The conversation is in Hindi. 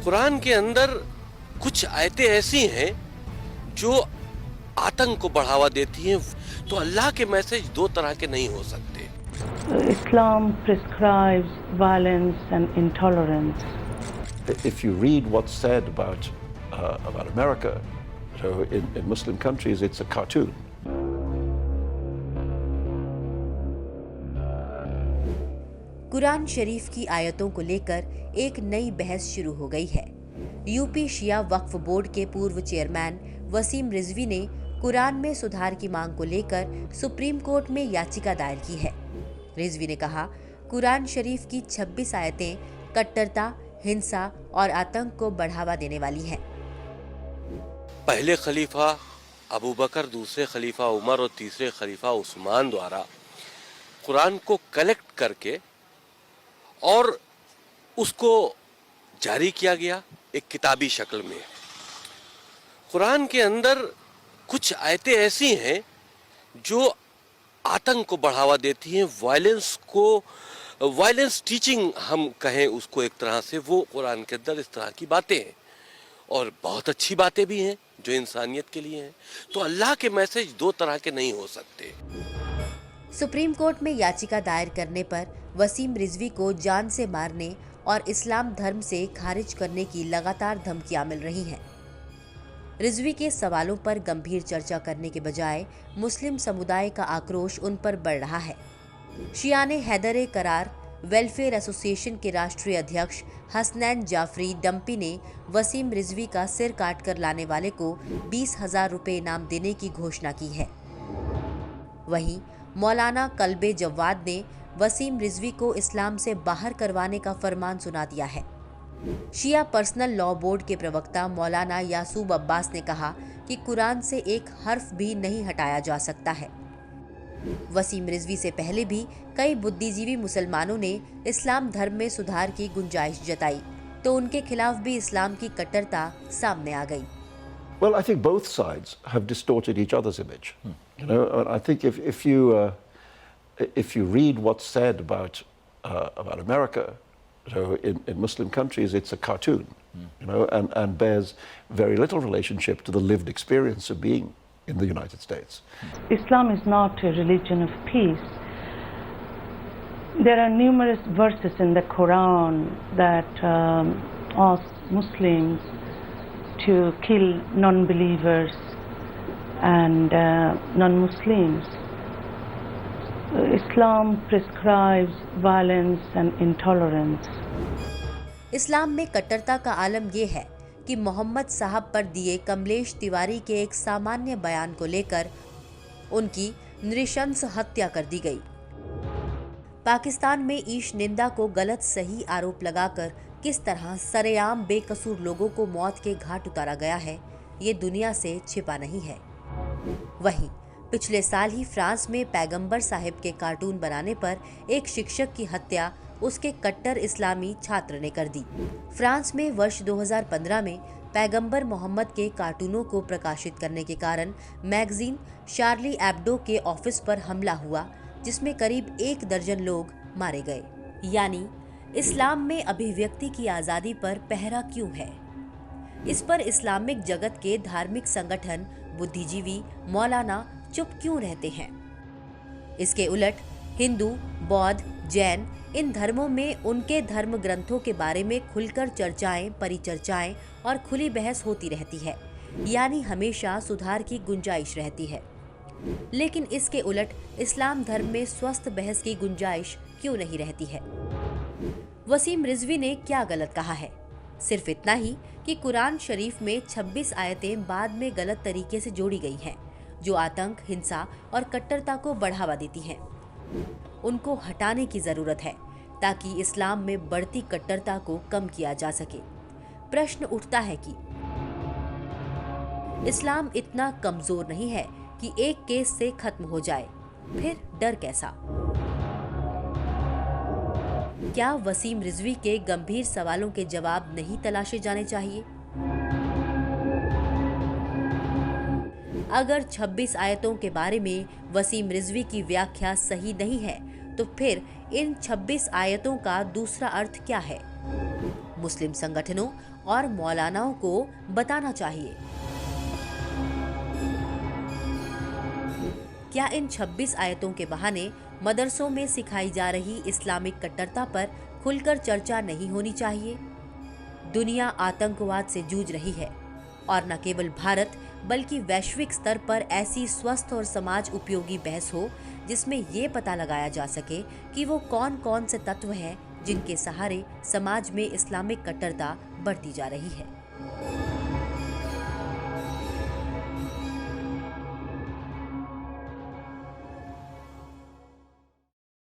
कुरान के अंदर कुछ आयतें ऐसी हैं जो आतंक को बढ़ावा देती हैं। तो अल्लाह के मैसेज दो तरह के नहीं हो सकते। Islam prescribes violence and intolerance. If you read what's said about America, so in Muslim countries, it's a cartoon. Quran शरीफ की आयतों को लेकर एक नई बहस शुरू हो गई है। यूपी शिया वक्फ बोर्ड के पूर्व चेयरमैन वसीम रिजवी ने कुरान में सुधार की मांग को लेकर सुप्रीम कोर्ट में याचिका दायर की है। रिजवी ने कहा, कुरान शरीफ की 26 आयतें कट्टरता, हिंसा और आतंक को बढ़ावा देने वाली हैं। पहले खलीफा अबू बकर, दूसरे खलीफा उमर और तीसरे खलीफा उस्मान द्वारा कुरान को कलेक्ट करके और उसको जारी किया गया एक किताबी शक्ल में। कुरान के अंदर कुछ आयतें ऐसी हैं जो आतंक को बढ़ावा देती हैं, वायलेंस टीचिंग हम कहें उसको एक तरह से, वो कुरान के अंदर इस तरह की बातें हैं और बहुत अच्छी बातें भी हैं जो इंसानियत के लिए हैं। तो अल्लाह के मैसेज दो तरह के नहीं हो सकते। सुप्रीम कोर्ट में याचिका दायर करने पर वसीम रिजवी को जान से मारने और इस्लाम धर्म से खारिज करने की लगातार धमकियां मिल रही हैं। रिजवी के सवालों पर गंभीर चर्चा करने के बजाय मुस्लिम समुदाय का आक्रोश उन पर बढ़ रहा है। शियाने हैदर करार वेलफेयर एसोसिएशन के राष्ट्रीय अध्यक्ष हसनैन जाफरी डम्पी ने वसीम रिजवी का सिर काट कर लाने वाले को 20,000 रुपए इनाम देने की घोषणा की है। वहीं मौलाना कल्बे जवाद ने वसीम रिजवी को इस्लाम से बाहर करवाने का फरमान सुना दिया है। शिया पर्सनल लॉ बोर्ड के प्रवक्ता मौलाना यासूब अब्बास ने कहा कि कुरान से एक हर्फ भी नहीं हटाया जा सकता है। वसीम रिजवी से पहले भी कई बुद्धिजीवी मुसलमानों ने इस्लाम धर्म में सुधार की गुंजाइश जताई, तो उनके खिलाफ भी इस्लाम की कट्टरता सामने आ गई। Well, I think both sides have distorted each other's image. You know, and I think if you read what's said about America, so in Muslim countries, it's a cartoon, you know, and bears very little relationship to the lived experience of being in the United States. Islam is not a religion of peace. There are numerous verses in the Quran that ask Muslims to kill non-believers and non-Muslims. Islam prescribes violence and intolerance. इस्लाम में कट्टरता का आलम यह है कि मोहम्मद साहब पर दिए कमलेश तिवारी के एक सामान्य बयान को लेकर उनकी नृशंस हत्या कर दी गई। पाकिस्तान में ईश निंदा को गलत सही आरोप लगाकर किस तरह सरेआम बेकसूर लोगों को मौत के घाट उतारा गया है, ये दुनिया से छिपा नहीं है। वहीं पिछले साल ही फ्रांस में पैगंबर साहिब के कार्टून बनाने पर एक शिक्षक की हत्या उसके कट्टर इस्लामी छात्र ने कर दी। फ्रांस में वर्ष 2015 में पैगंबर मोहम्मद के कार्टूनों को प्रकाशित करने के कारण मैगजीन शार्ली एब्डो के ऑफिस पर हमला हुआ, जिसमें करीब 1 दर्जन लोग मारे गए। यानी इस्लाम में अभिव्यक्ति की आज़ादी पर पहरा क्यों है? इस पर इस्लामिक जगत के धार्मिक संगठन, बुद्धिजीवी, मौलाना चुप क्यों रहते हैं? इसके उलट हिंदू, बौद्ध, जैन इन धर्मों में उनके धर्म ग्रंथों के बारे में खुलकर चर्चाएं, परिचर्चाएं और खुली बहस होती रहती है, यानी हमेशा सुधार की गुंजाइश रहती है। लेकिन इसके उलट इस्लाम धर्म में स्वस्थ बहस की गुंजाइश क्यों नहीं रहती है? वसीम रिजवी ने क्या गलत कहा है? सिर्फ इतना ही कि कुरान शरीफ में 26 आयतें बाद में गलत तरीके से जोड़ी गई हैं, जो आतंक, हिंसा और कट्टरता को बढ़ावा देती हैं। उनको हटाने की जरूरत है ताकि इस्लाम में बढ़ती कट्टरता को कम किया जा सके। प्रश्न उठता है कि इस्लाम इतना कमजोर नहीं है कि एक केस से खत्म हो जाए, फिर डर कैसा? क्या वसीम रिजवी के गंभीर सवालों के जवाब नहीं तलाशे जाने चाहिए? अगर 26 आयतों के बारे में वसीम रिजवी की व्याख्या सही नहीं है, तो फिर इन 26 आयतों का दूसरा अर्थ क्या है? मुस्लिम संगठनों और मौलानाओं को बताना चाहिए। क्या इन 26 आयतों के बहाने मदरसों में सिखाई जा रही इस्लामिक कट्टरता पर खुलकर चर्चा नहीं होनी चाहिए? दुनिया आतंकवाद से जूझ रही है और न केवल भारत बल्कि वैश्विक स्तर पर ऐसी स्वस्थ और समाज उपयोगी बहस हो जिसमें ये पता लगाया जा सके कि वो कौन कौन से तत्व हैं जिनके सहारे समाज में इस्लामिक कट्टरता बढ़ती जा रही है।